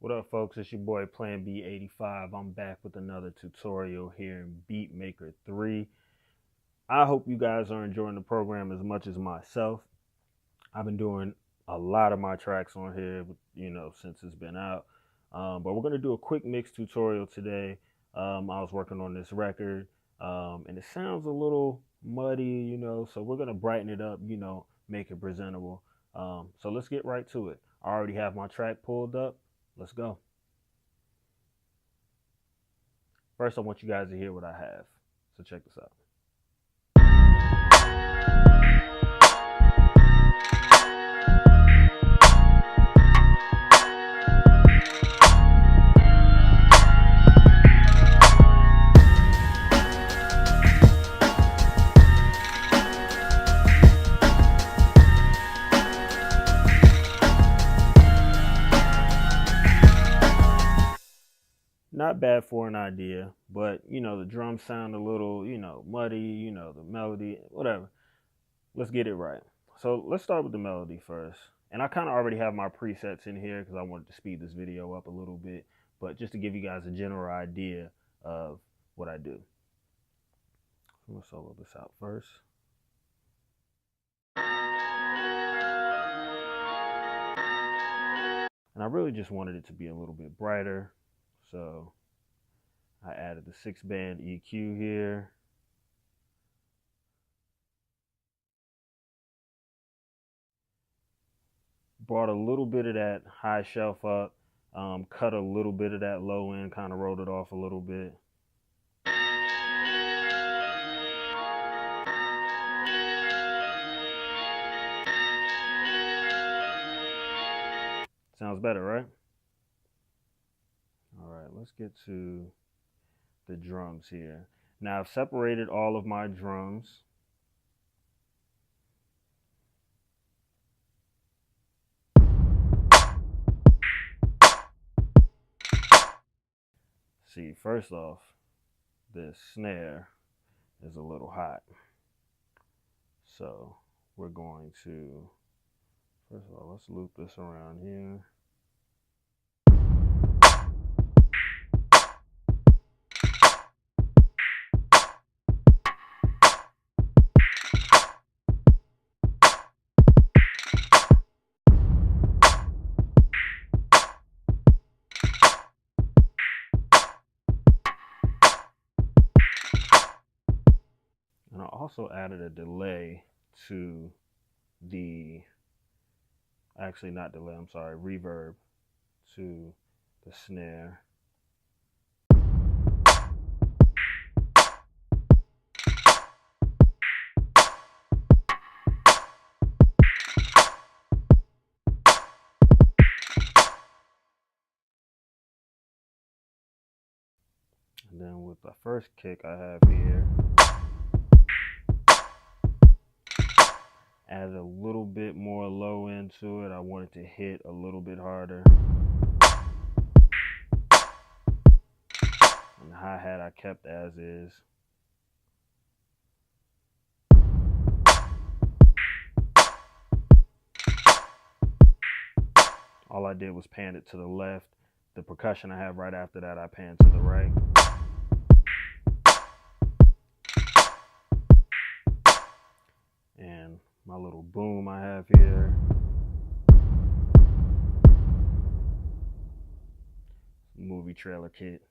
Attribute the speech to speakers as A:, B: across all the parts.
A: What up, folks? It's your boy Plan B85. I'm back with another tutorial here in Beatmaker 3. I hope you guys are enjoying the program as much as myself. I've been doing a lot of my tracks on here, since it's been out. But we're going to do a quick mix tutorial today. I was working on this record, and it sounds a little muddy, so we're going to brighten it up, make it presentable. So let's get right to it. I already have my track pulled up. Let's go. First, I want you guys to hear what I have. So check this out. Not bad for an idea, but the drums sound a little, muddy, the melody, whatever. Let's get it right. So let's start with the melody first. And I kind of already have my presets in here because I wanted to speed this video up a little bit, but just to give you guys a general idea of what I do. I'm gonna solo this out first. And I really just wanted it to be a little bit brighter. So I added the 6-band EQ here. Brought a little bit of that high shelf up, cut a little bit of that low end, kind of rolled it off a little bit. Sounds better, right? All right, let's get to the drums here. Now I've separated all of my drums. See, first off, this snare is a little hot. So we're going to, first of all, let's loop this around here. And I also added a delay to the, actually not delay, I'm sorry, reverb to the snare. And then with the first kick I have here, add a little bit more low end to it. I want it to hit a little bit harder. And the hi-hat I kept as is. All I did was pan it to the left. The percussion I have right after that, I pan to the right. And my little boom I have here. Movie trailer kit.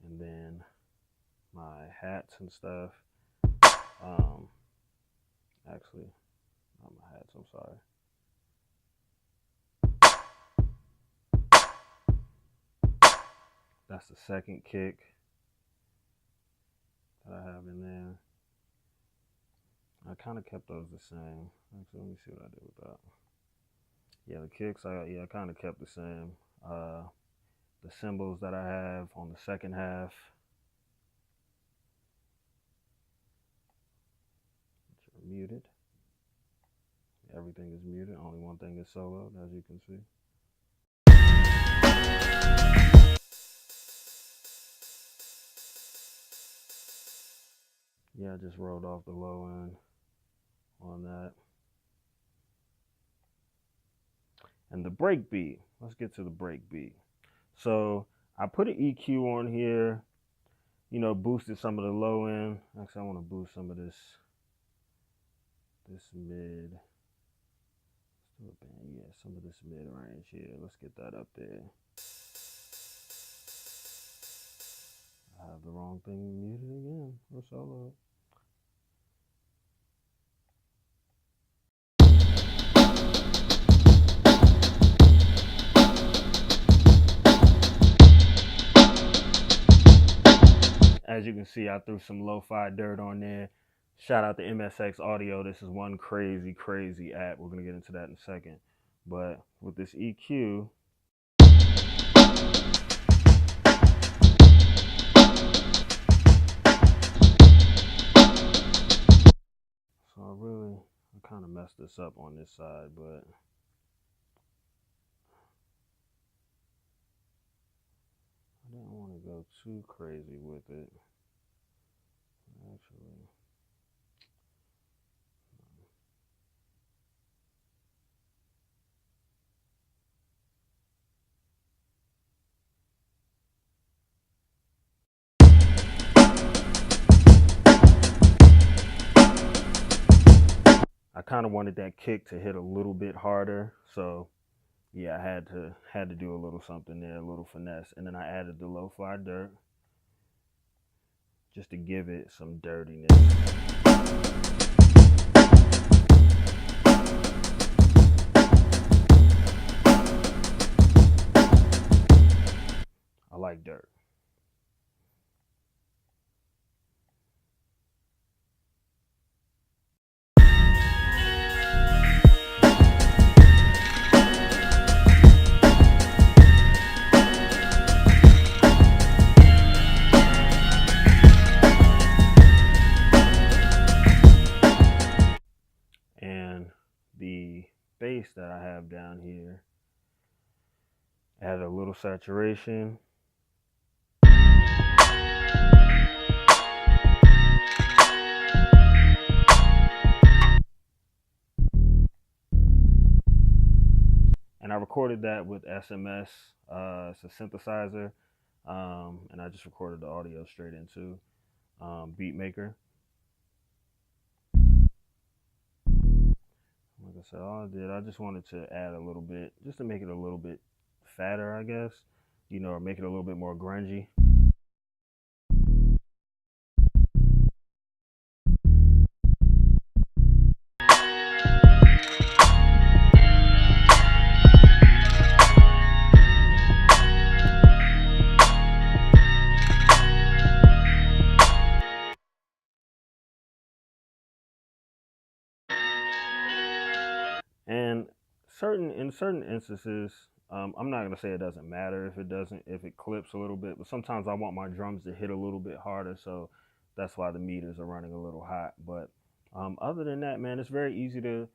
A: And then my hats and stuff. Actually, not my hats, I'm sorry. That's the second kick that I have in there. I kind of kept those the same. Actually, let me see what I did with that. Yeah, the kicks, I kind of kept the same. The cymbals that I have on the second half, which are muted. Everything is muted. Only one thing is soloed, as you can see. Yeah, I just rolled off the low end on that. and the breakbeat. Let's get to the breakbeat. So I put an EQ on here, you know, boosted some of the low end. Actually, I want to boost some of this mid. Yeah, some of this mid range here. Let's get that up there. I have the wrong thing muted again. Or solo. As you can see, I threw some lo-fi dirt on there. Shout out to MSX Audio. This is one crazy, crazy app. We're going to get into that in a second. But with this EQ, so I kind of messed this up on this side, but I didn't want to go too crazy with it. Actually, I kind of wanted that kick to hit a little bit harder, so yeah, I had to do a little something there, a little finesse, and then I added the lo-fi dirt just to give it some dirtiness. I like dirt. And the bass that I have down here, add a little saturation. And I recorded that with SMS. It's a synthesizer. And I just recorded the audio straight into Beatmaker. Like I said, all I did, I just wanted to add a little bit, just to make it a little bit fatter, I guess, you know, or make it a little bit more grungy. And in certain instances, I'm not gonna say it doesn't matter if it clips a little bit, but sometimes I want my drums to hit a little bit harder, so that's why the meters are running a little hot. But other than that, man, it's very easy to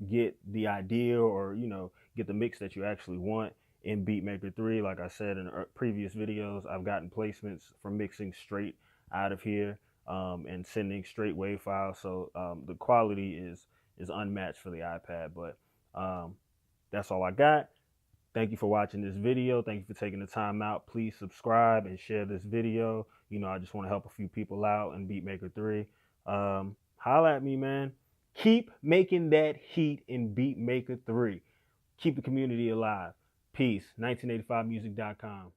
A: get the idea, or you know, get the mix that you actually want in Beatmaker 3. Like I said in previous videos, I've gotten placements for mixing straight out of here and sending straight WAV files, so the quality is unmatched for the iPad. But that's all I got. Thank you for watching this video. Thank you for taking the time out. Please subscribe and share this video. You know, I just want to help a few people out in Beatmaker 3. Holla at me, man. Keep making that heat in Beatmaker 3. Keep the community alive. Peace. 1985music.com.